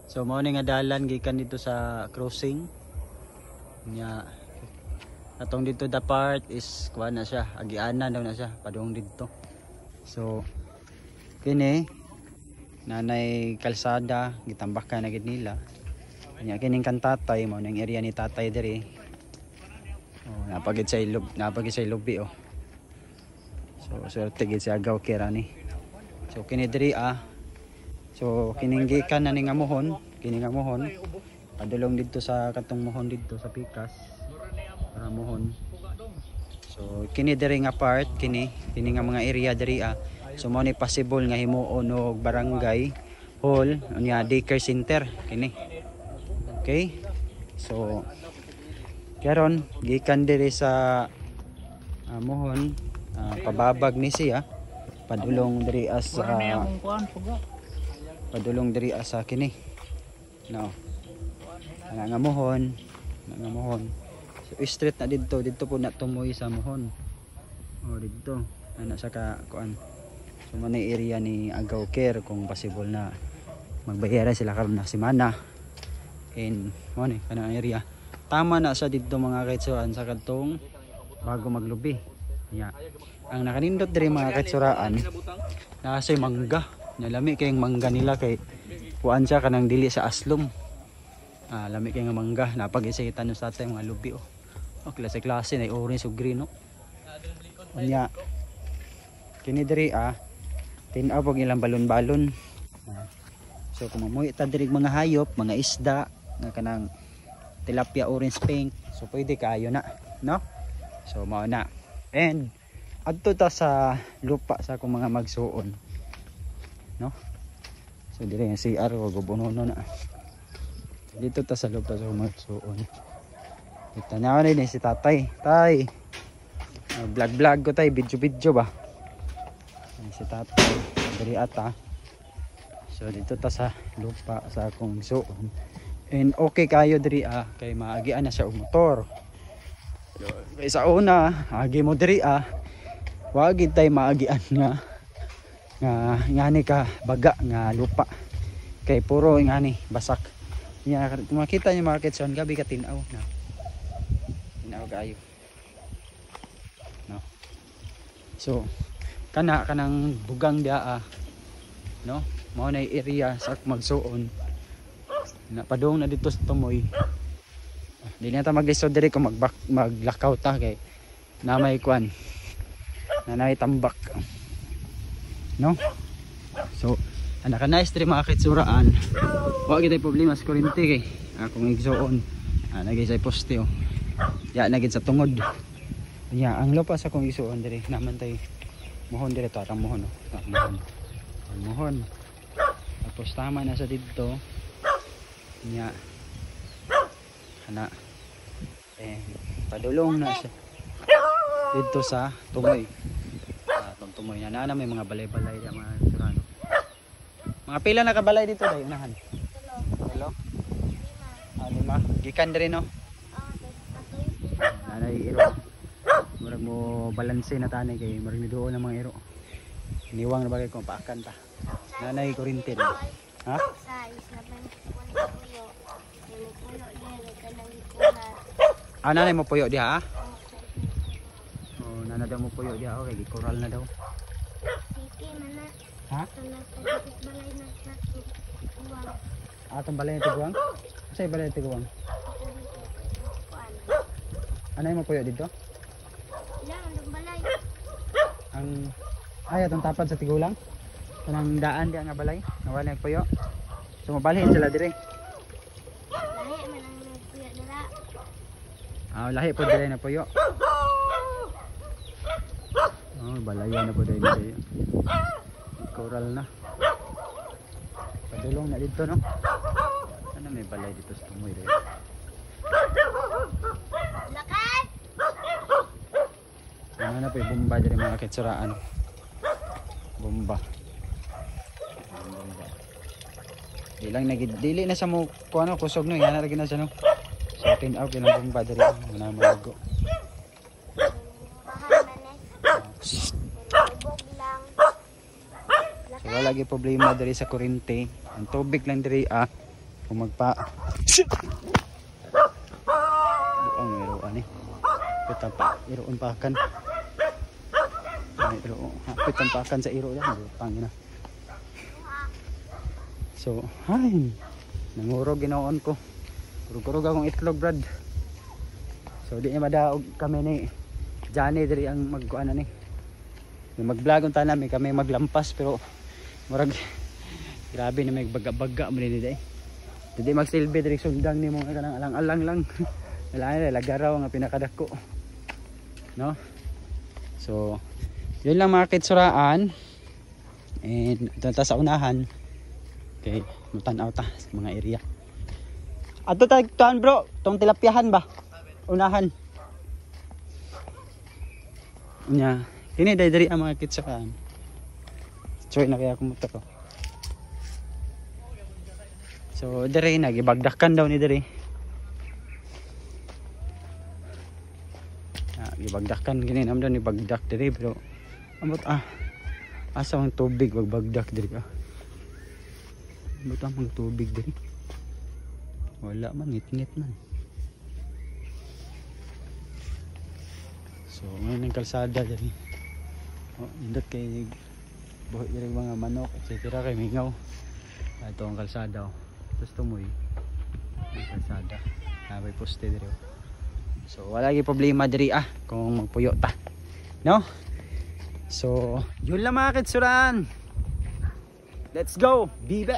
So mao ni nga dalan gikan dito sa crossing. Nya atong dito the part is kuha na siya, agianan daw na siya padung dito. So kini nanay kalsada gitambakan na gid nila. Nya kining kan tatay mao nang area ni tatay diri. Oh, napagid sa ilobi oh. So swerte gid si agaw kira ni. So kini diri so kining gikan na ning amuhon, kining amuhon padulong dito sa katong mohon dito sa pikas para mohon. So kini diri nga part kini nga mga area diri so mao ni possible nga himuon og barangay hall unya daycare center kini. Okay? So karon gikan diri sa mohon pababag ni siya padulong diri sa kini. No. Nangamuhon. So straight na dito po na tumoy sa mohon. Oh dito. Ana sa ka kuan. So manay area ni agaw care kung possible na magbayaran sila karon na semana. And mo ni kanang area. Tama na sa dito mga kaitsuraan sa kadtong bago maglubi. Yeah. Ang nakanindot diri mga kaitsuraan nasa mangga. Nalami kayong mangga nila kay kuan siya kanang dili sa aslom. Lami kay nga mangga napag-isitan sa tatay mga lubi oh. Oh klase na orange ug green oh. Unya kini diri tin-aw pag ilang balon-balon. So kung mamuhi ta diri mga hayop, mga isda nga kanang tilapia orange pink, so pwede kayo na, no? So mao na. And adto ta sa lupa sa akong mga magsuon. No? So dire yung CR o gubunono na. Dito ta sa lupa sa magsuon. Kita na rin si tatay. Tay. Vlog ko tay, video ba. Si tatay. Dari ata. So dito ta sa lupa sa akong suon. And okay kayo diri kay maagian na siya og motor. Kay sa una, agi mo diri wag tay maagian nga ngani ka baga nga lupa kay puro ngani basak nya makita niyo mga kitson gabi ka tinaw kayo no. So kanang bugang dia no mao na area sa magsuon na padung na dito sa tumoy. Di na ta maglisod diri kung maglakaw ta kay na may kwan nanay tambak. No? So, anak na nice mga kitsuraan. Wa gid problema sa kuryente kay akong igsuon. Nagay sa poste oh. Ya nagid sa tungod. Ya, ang lupa sa akong igsuon diri naman tay mohon diri to atang mohon oh. Mohon. Tapos tama na sa didto. Ya. Ana. Padulong na siya dito sa tumoy. Tumoy na may mga balay-balay ya mga surano. Mga pila na kabalay dito day unahan. Hello. Lima. Gikan diri no. Nanay iro. Murag mo balanse na tani kay murag ni duol ng mga iro. Niwang na bagay ko paakan ta. Nanay kurintin. Ha? Nanay mo puyo diha na daw mo puyo diha okay coral na daw. Ha? Atong balay na tiguang? Sa balay na tiguang? Anay mo puyo dito? Ang balay. Atong tapad sa tigulang? Kanang daan diha nga balay? Nawala ng puyo? So mabalhin sila dire? Lahi man ang nagpuyo dira. Lahi po dire na puyo. Balayan na po dahil dito. Coral na. Padulong na dito no. Ano may balay dito sa tumoy dahil. Lakas! Ano na po yung bomba dyan mga kitsuraan. Bomba. Dili na sa mo kung ano kusog no. Yan na lagi na siya no. So tin-out yun ang bomba dyan. Muna malago. So wala lagi problema diri sa kuryente. Ang tubig lang diri kung magpa buang iroan eh pitan pa iroon pakan pitan pakan sa iro yan pangina. So ay nangurog ginaon ko kurog akong itlog brad. So di niya madaog kami ni Johnny diri ang magkuana ni mag-vlog unta namin kami maglampas pero murag grabe na may baga-baga mo nila eh. Hindi magsilbi diri sundang ni mo kanang alang-alang lang. Wala lagaraw nga pinakadako. No? So, yun lang mga kitsuraan. And ito ta sa unahan. Okay, mutanaw ta sa mga area. Ato tagtuan bro, tong tilapyahan ba? Unahan. Nya, kini diri ang mga kitsuraan. Choy na kaya kumuta ko. So diri nagibagdakan daw ni diri. Gibagdakan gini nam daw ni bagdak diri pero amot asa ang tubig magbagdak diri ka. Amot ang tubig diri. Wala man ngit-ngit man. So ngayon ang kalsada diri. Oh, indot kay buhi diri mga manok etc kay mingaw. Ito ang kalsada. Tapos tumoy ang kalsada may poste diri. So wala gi problema diri kung magpuyo ta no. So yun lang mga kitsuran, let's go bibe.